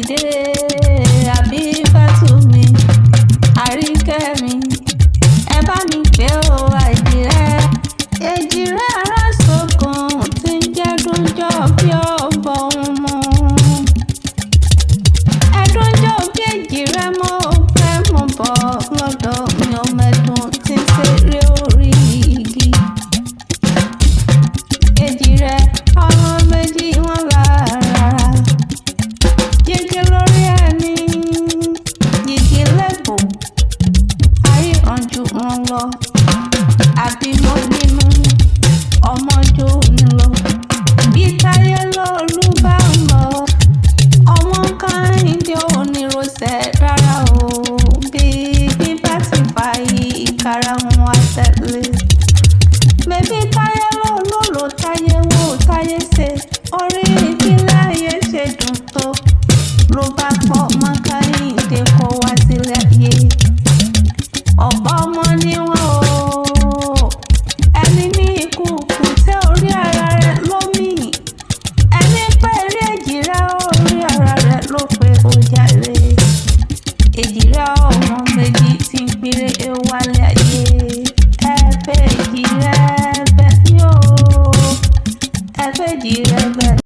Kẹ́hìndé àbí Fátúmi Àríkẹ́mi ẹ bá mi pé o èjìrẹ́ ará sókun tí ń jẹ́ dúnjọ́ bí ọ̀bọ ọmọ ẹdúnjọ́ bí èjìrẹ́ mo fẹ́ mọ̀ bọ̀ lọ́dọ̀ mi ọmọ ẹdùn tí ń ṣeré orí igi èjìrẹ́ ọmọ méjì wọn lára jígí lórí ẹni jígí lẹ́bùn ayé ọ̀jù wọn lọ àbímọ nínú ọmọjó nílò bí táyé lóòlù bá ń lọ ọmọ Kẹ́hìndé onírọ̀sẹ̀ rárá o bí bá ti fààyè ìkara wọn wá tẹ̀lé bébí táyé lóòlù ló táyé wò táyé ṣe orí ìpínlẹ̀ ayé ṣe dùn tó ló bá pọ̀ mọ́ Kẹ́hìndé kó wá sílẹ̀ yé ọ̀pọ̀ ọmọ ni wọ́n.